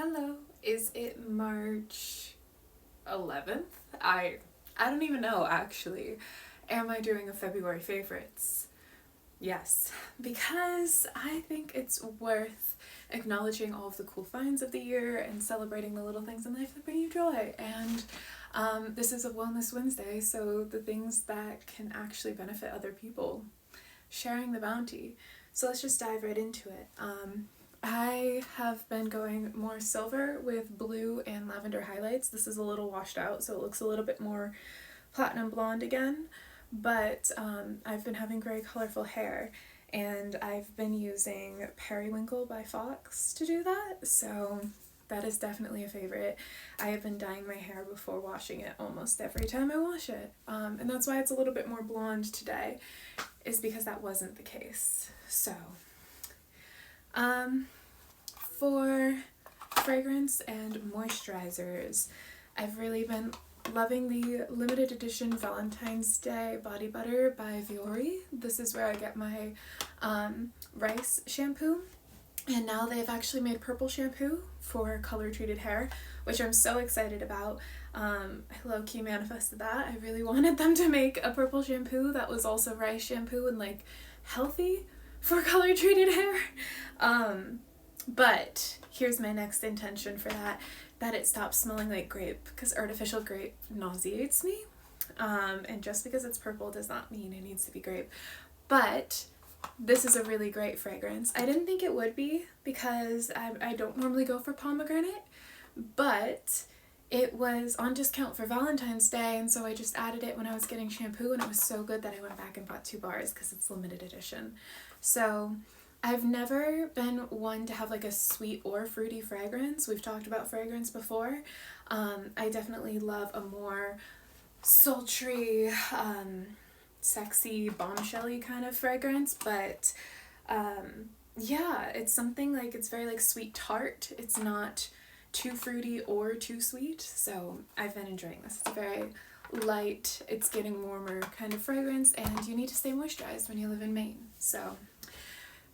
Hello. Is it March 11th? I don't even know actually. Am I doing a February favorites? Yes, because I think it's worth acknowledging all of the cool finds of the year and celebrating the little things in life that bring you joy. And this is a Wellness Wednesday, so the things that can actually benefit other people. Sharing the bounty. So let's just dive right into it. I have been going more silver with blue and lavender highlights. This is a little washed out, so it looks a little bit more platinum blonde again. But I've been having very colorful hair, and I've been using Periwinkle by Fox to do that, so that is definitely a favorite. I have been dyeing my hair before washing it almost every time I wash it, and that's why it's a little bit more blonde today, is because that wasn't the case. So, for fragrance and moisturizers, I've really been loving the limited edition Valentine's Day body butter by Viore. This is where I get my rice shampoo, and now they've actually made purple shampoo for color treated hair, which I'm so excited about. I low-key manifested that. I really wanted them to make a purple shampoo that was also rice shampoo and like healthy for color treated hair. But here's my next intention for that it stops smelling like grape, because artificial grape nauseates me. And just because it's purple does not mean it needs to be grape. But this is a really great fragrance. I didn't think it would be, because I don't normally go for pomegranate, but it was on discount for Valentine's Day, and so I just added it when I was getting shampoo, and it was so good that I went back and bought 2 bars because it's limited edition. So I've never been one to have like a sweet or fruity fragrance. We've talked about fragrance before. I definitely love a more sultry, sexy, bombshelly kind of fragrance, but yeah, it's something like, it's very like sweet tart. It's not too fruity or too sweet, so I've been enjoying this. It's a very light, it's getting warmer kind of fragrance, and you need to stay moisturized when you live in Maine. So,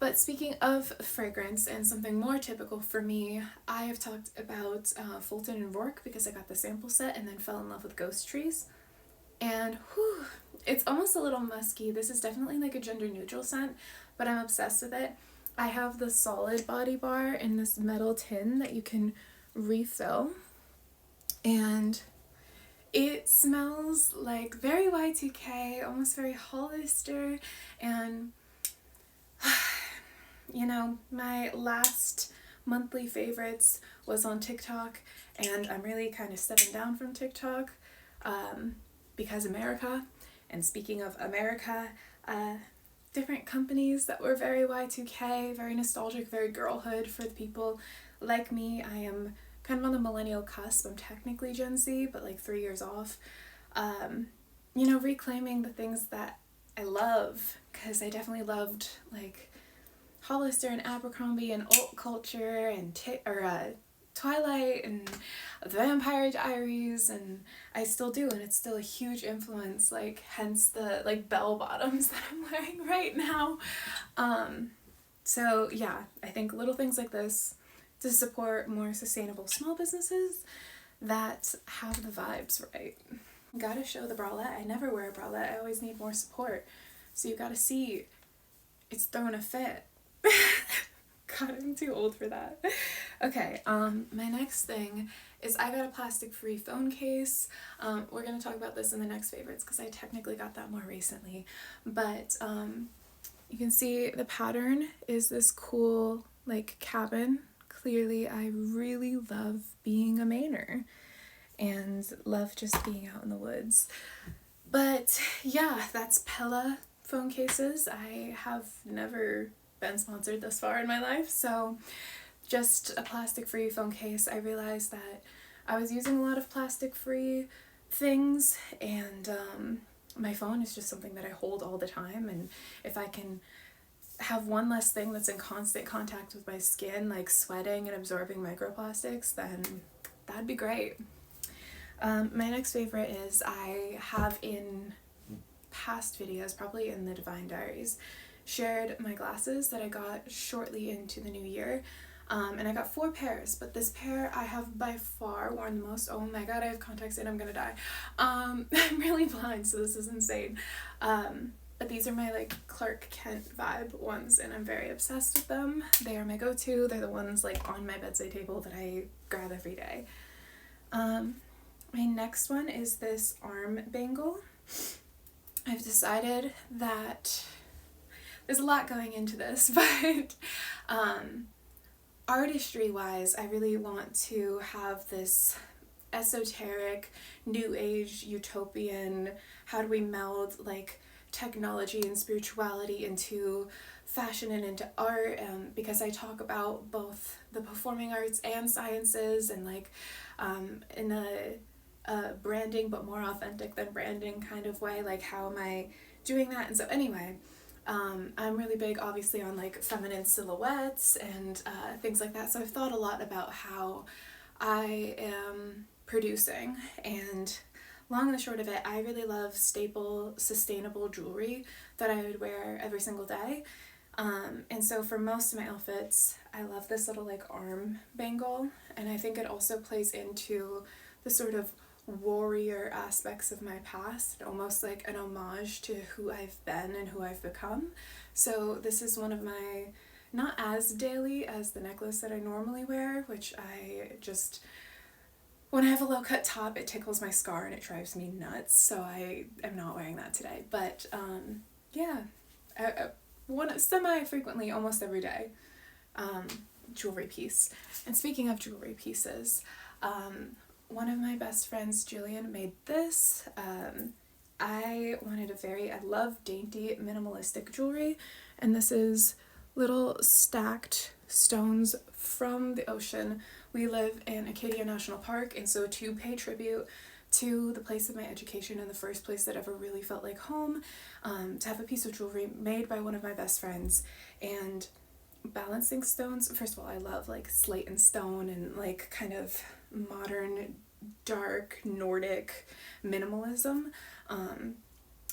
but speaking of fragrance and something more typical for me, I have talked about Fulton and Rourke because I got the sample set and then fell in love with Ghost Trees. And whew, it's almost a little musky. This is definitely like a gender neutral scent, but I'm obsessed with it. I have the solid body bar in this metal tin that you can refill, and it smells like very Y2K, almost very Hollister, and you know, my last monthly favorites was on TikTok, and I'm really kind of stepping down from TikTok because America. And speaking of America, different companies that were very Y2K, very nostalgic, very girlhood for the people like me. I am kind of on the millennial cusp. I'm technically Gen Z, but like 3 years off. You know, reclaiming the things that I love, because I definitely loved like Hollister and Abercrombie and alt culture and Twilight and The Vampire Diaries, and I still do, and it's still a huge influence, like hence the like bell bottoms that I'm wearing right now. So yeah, I think little things like this to support more sustainable small businesses that have the vibes right. Gotta show the bralette. I never wear a bralette. I always need more support. So you gotta see it's throwing a fit. God, I'm too old for that. Okay, my next thing is I got a plastic-free phone case. We're gonna talk about this in the next favorites because I technically got that more recently. But you can see the pattern is this cool like cabin. Clearly, I really love being a Mainer and love just being out in the woods. But yeah, that's Pella phone cases. I have never been sponsored thus far in my life, so just a plastic-free phone case. I realized that I was using a lot of plastic-free things, and my phone is just something that I hold all the time, and if I can have one less thing that's in constant contact with my skin, like sweating and absorbing microplastics, then that'd be great. My next favorite is, I have in past videos, probably in the Divine Diaries, shared my glasses that I got shortly into the new year. And I got 4 pairs, but this pair I have by far worn the most. Oh my god, I have contacts in, I'm gonna die. I'm really blind, so this is insane. But these are my like Clark Kent vibe ones, and I'm very obsessed with them. They are my go-to. They're the ones like on my bedside table that I grab every day. My next one is this arm bangle. I've decided that there's a lot going into this, but artistry wise, I really want to have this esoteric, new age, utopian, how do we meld like technology and spirituality into fashion and into art, because I talk about both the performing arts and sciences, and like in a branding but more authentic than branding kind of way, like how am I doing that. And so anyway, I'm really big obviously on like feminine silhouettes and things like that, so I've thought a lot about how I am producing, and long and the short of it, I really love staple, sustainable jewelry that I would wear every single day. And so for most of my outfits, I love this little like arm bangle, and I think it also plays into the sort of warrior aspects of my past, almost like an homage to who I've been and who I've become. So this is one of my, not as daily as the necklace that I normally wear, which I just, when I have a low cut top, it tickles my scar and it drives me nuts, so I am not wearing that today. But yeah, one semi-frequently, almost every day, jewelry piece. And speaking of jewelry pieces, one of my best friends, Julian, made this. I love dainty, minimalistic jewelry, and this is little stacked stones from the ocean. We live in Acadia National Park, and so to pay tribute to the place of my education and the first place that ever really felt like home, to have a piece of jewelry made by one of my best friends. And balancing stones, first of all, I love like slate and stone and like kind of modern dark Nordic minimalism,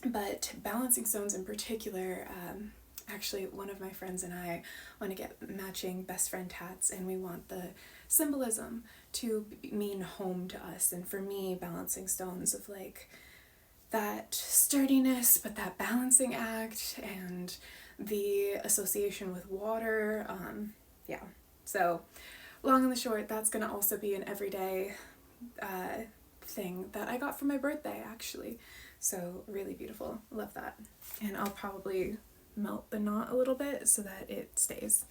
but balancing stones in particular, actually one of my friends and I want to get matching best friend tats, and we want the symbolism to mean home to us. And for me, balancing stones of like that sturdiness but that balancing act and the association with water, yeah. So long and the short, that's gonna also be an everyday thing that I got for my birthday actually, so really beautiful, love that. And I'll probably melt the knot a little bit so that it stays,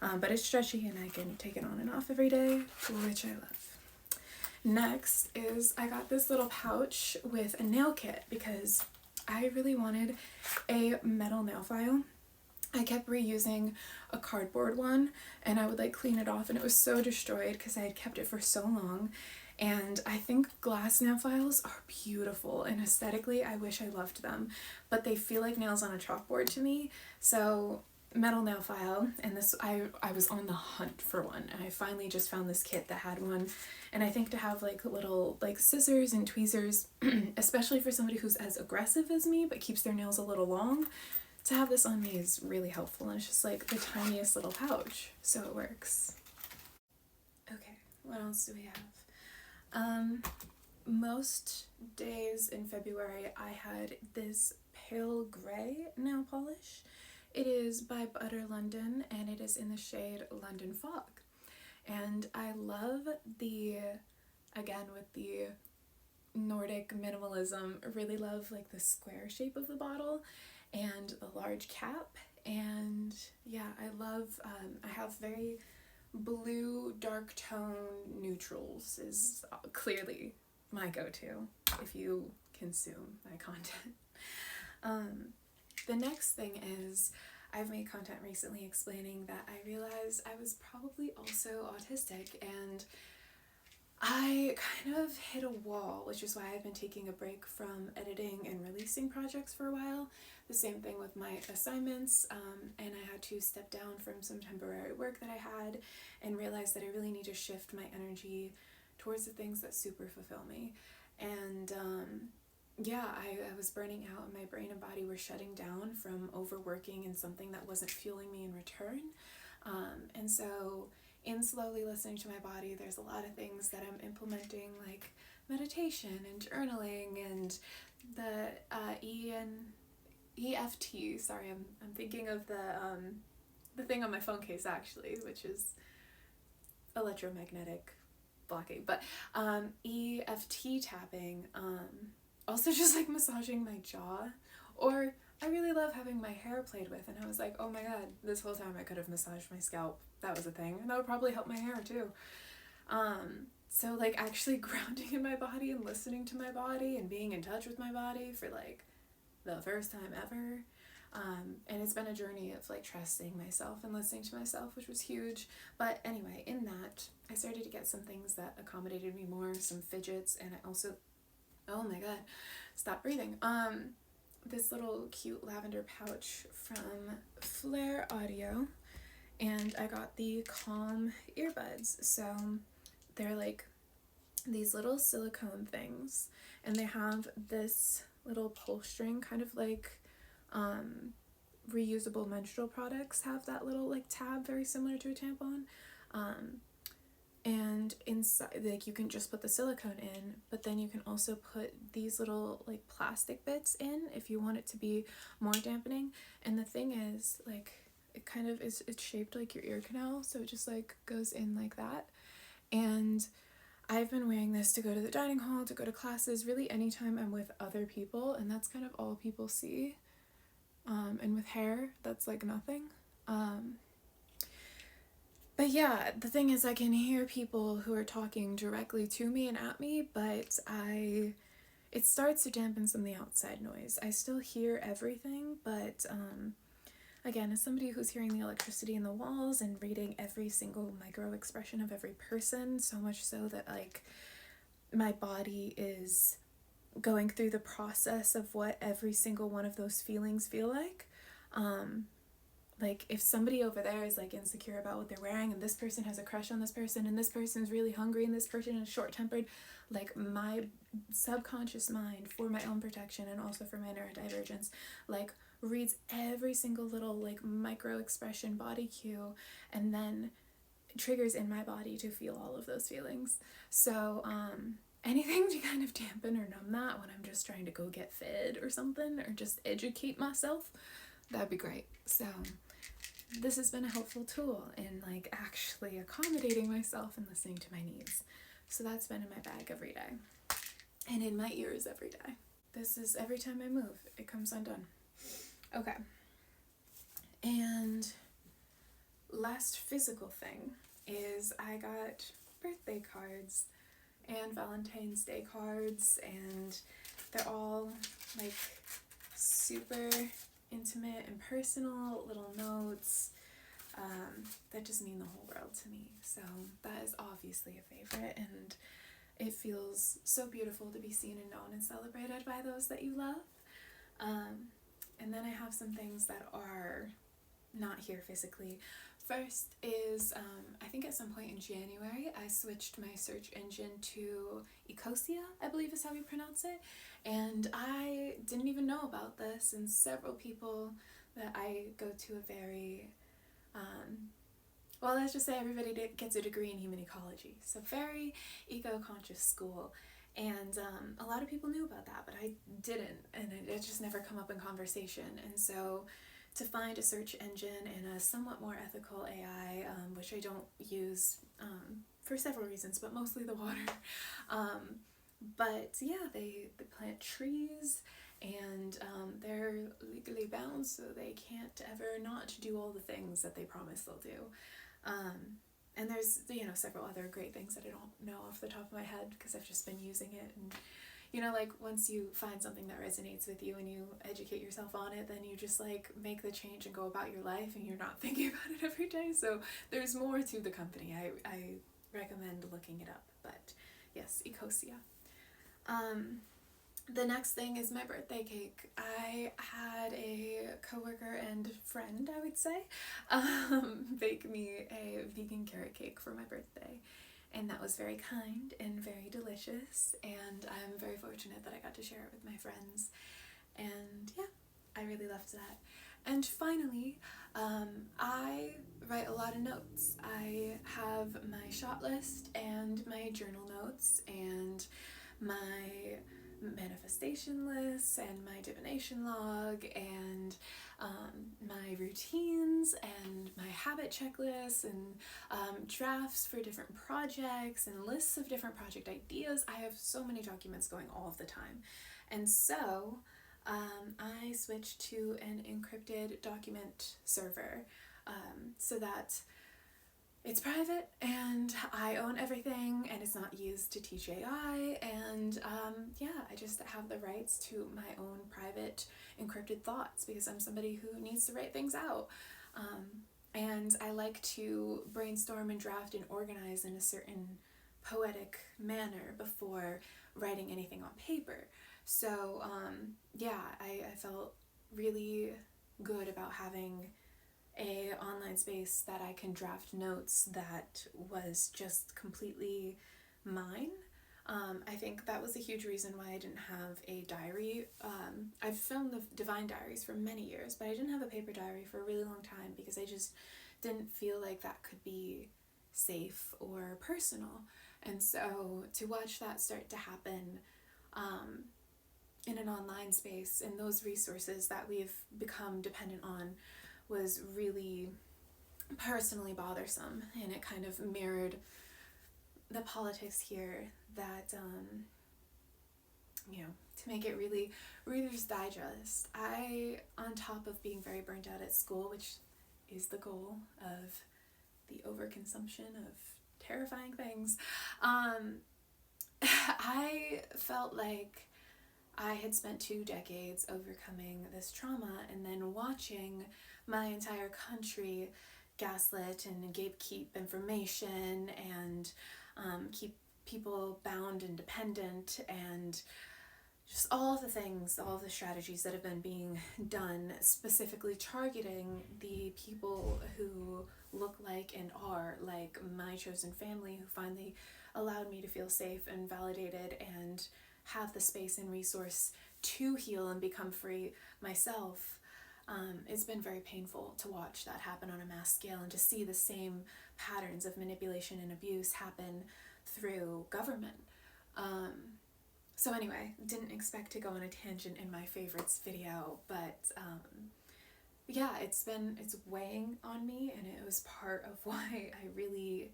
but it's stretchy and I can take it on and off every day, which I love. Next is I got this little pouch with a nail kit because I really wanted a metal nail file. I kept reusing a cardboard one and I would like clean it off and it was so destroyed because I had kept it for so long. And I think glass nail files are beautiful, and aesthetically I wish I loved them, but they feel like nails on a chalkboard to me. So metal nail file, and this I was on the hunt for one, and I finally just found this kit that had one. And I think to have like little like scissors and tweezers, especially for somebody who's as aggressive as me but keeps their nails a little long, to have this on me is really helpful, and it's just like the tiniest little pouch, so it works. Okay, what else do we have? Most days in February I had this pale gray nail polish. It is by Butter London and it is in the shade London Fog. And I love the, again with the Nordic minimalism, really love like the square shape of the bottle and the large cap. And yeah, I love, I have very blue dark tone neutrals is clearly my go-to if you consume my content. The next thing is I've made content recently explaining that I realized I was probably also autistic, and I kind of hit a wall, which is why I've been taking a break from editing and releasing projects for a while. The same thing with my assignments, and I had to step down from some temporary work that I had and realize that I really need to shift my energy towards the things that super fulfill me. And yeah, I was burning out and my brain and body were shutting down from overworking in something that wasn't fueling me in return. And so in slowly listening to my body, there's a lot of things that I'm implementing, like meditation and journaling and the EFT. Sorry, I'm thinking of the thing on my phone case actually, which is electromagnetic blocking, but EFT tapping, also just like massaging my jaw, or I really love having my hair played with, and I was like, oh my god, this whole time I could have massaged my scalp. That was a thing, and that would probably help my hair too. So like actually grounding in my body and listening to my body and being in touch with my body for like the first time ever. And it's been a journey of like trusting myself and listening to myself, which was huge. But anyway, in that, I started to get some things that accommodated me more, some fidgets, and I also, oh my god, stop breathing. This little cute lavender pouch from Flare Audio, and I got the Calm earbuds. So they're like these little silicone things, and they have this little pull string, kind of like reusable menstrual products have that little like tab very similar to a tampon, and inside, like, you can just put the silicone in, but then you can also put these little like plastic bits in if you want it to be more dampening. And the thing is, like, it kind of is, it's shaped like your ear canal, so it just like goes in like that. And I've been wearing this to go to the dining hall, to go to classes, really anytime I'm with other people, and that's kind of all people see. And with hair, that's like nothing. But yeah, the thing is, I can hear people who are talking directly to me and at me, but it starts to dampen some of the outside noise. I still hear everything, but again, as somebody who's hearing the electricity in the walls and reading every single micro expression of every person, so much so that like my body is going through the process of what every single one of those feelings feel like. Like if somebody over there is like insecure about what they're wearing, and this person has a crush on this person, and this person's really hungry, and this person is short-tempered, like my subconscious mind, for my own protection and also for my neurodivergence, like reads every single little like micro expression body cue, and then triggers in my body to feel all of those feelings. So anything to kind of dampen or numb that when I'm just trying to go get fed or something, or just educate myself, that'd be great. So this has been a helpful tool in like actually accommodating myself and listening to my needs. So that's been in my bag every day and in my ears every day. This is every time I move, it comes undone. Okay. And last physical thing is I got birthday cards and Valentine's Day cards, and they're all like super intimate and personal little notes that just mean the whole world to me. So that is obviously a favorite, and it feels so beautiful to be seen and known and celebrated by those that you love. And then I have some things that are not here physically. First is, I think at some point in January, I switched my search engine to xoxo, I believe is how you pronounce it, and I didn't even know about this, and several people that I go to a very, well, let's just say everybody gets a degree in human ecology, so very eco-conscious school, and a lot of people knew about that, but I didn't, and it just never come up in conversation. And so to find a search engine and a somewhat more ethical AI, which I don't use for several reasons, but mostly the water. But yeah, they plant trees, and they're legally bound, so they can't ever not do all the things that they promise they'll do. And there's, you know, several other great things that I don't know off the top of my head because I've just been using it. And, you know, like once you find something that resonates with you and you educate yourself on it, then you just like make the change and go about your life, and you're not thinking about it every day. So there's more to the company. I recommend looking it up, but yes, xoxo. The next thing is my birthday cake. I had a coworker and friend, I would say, bake me a vegan carrot cake for my birthday. And that was very kind and very delicious, and I'm very fortunate that I got to share it with my friends. And yeah, I really loved that. And finally, I write a lot of notes. I have my shot list and my journal notes and my manifestation lists and my divination log and my routines and my habit checklists and drafts for different projects and lists of different project ideas. I have so many documents going all of the time. And so I switched to an encrypted document server so that it's private and I own everything and it's not used to teach AI, and yeah, I just have the rights to my own private encrypted thoughts because I'm somebody who needs to write things out. And I like to brainstorm and draft and organize in a certain poetic manner before writing anything on paper. So yeah, I felt really good about having a online space that I can draft notes that was just completely mine. I think that was a huge reason why I didn't have a diary. I've filmed the Divine Diaries for many years, but I didn't have a paper diary for a really long time because I just didn't feel like that could be safe or personal. And so to watch that start to happen in an online space and those resources that we've become dependent on was really personally bothersome, and it kind of mirrored the politics here that to make it really Reader's Digest. I, on top of being very burnt out at school, which is the goal of the overconsumption of terrifying things, I felt like I had spent 2 decades overcoming this trauma and then watching my entire country gaslit and gatekeep information and keep people bound and dependent, and just all the things, all the strategies that have been being done, specifically targeting the people who look like and are like my chosen family, who finally allowed me to feel safe and validated and have the space and resource to heal and become free myself. It's been very painful to watch that happen on a mass scale and to see the same patterns of manipulation and abuse happen through government. So anyway, didn't expect to go on a tangent in my favorites video, but yeah, it's weighing on me, and it was part of why I really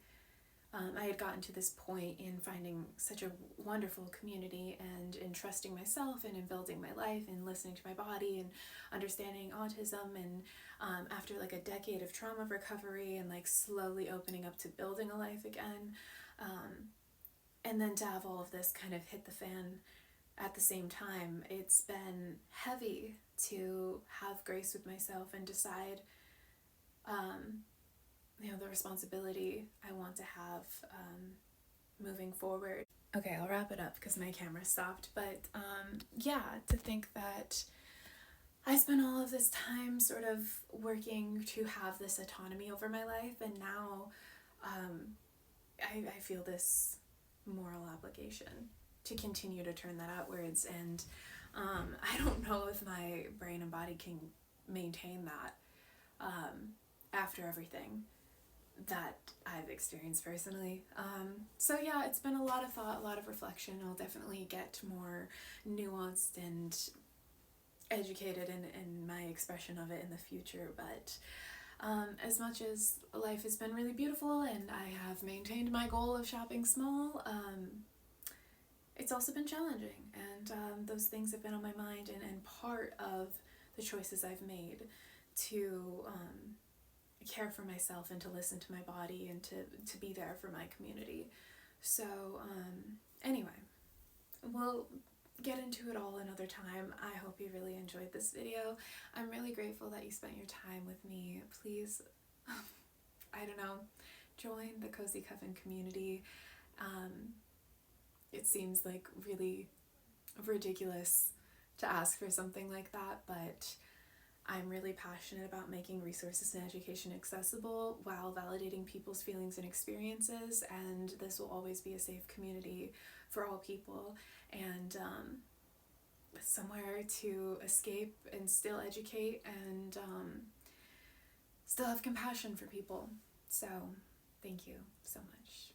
I had gotten to this point in finding such a wonderful community and in trusting myself and in building my life and listening to my body and understanding autism, and after like a decade of trauma recovery and like slowly opening up to building a life again, and then to have all of this kind of hit the fan at the same time, it's been heavy to have grace with myself and decide the responsibility I want to have moving forward. Okay, I'll wrap it up because my camera stopped, but yeah, to think that I spent all of this time sort of working to have this autonomy over my life, and now I feel this moral obligation to continue to turn that outwards, and I don't know if my brain and body can maintain that after everything that I've experienced personally. So yeah, it's been a lot of thought, a lot of reflection. I'll definitely get more nuanced and educated in my expression of it in the future, but as much as life has been really beautiful and I have maintained my goal of shopping small, it's also been challenging, and those things have been on my mind and part of the choices I've made to care for myself and to listen to my body and to be there for my community. So anyway, we'll get into it all another time. I hope you really enjoyed this video. I'm really grateful that you spent your time with me. Please, I don't know, join the Cozy Coven community. It seems like really ridiculous to ask for something like that, but I'm really passionate about making resources and education accessible while validating people's feelings and experiences, and this will always be a safe community for all people, and somewhere to escape and still educate and still have compassion for people. So thank you so much.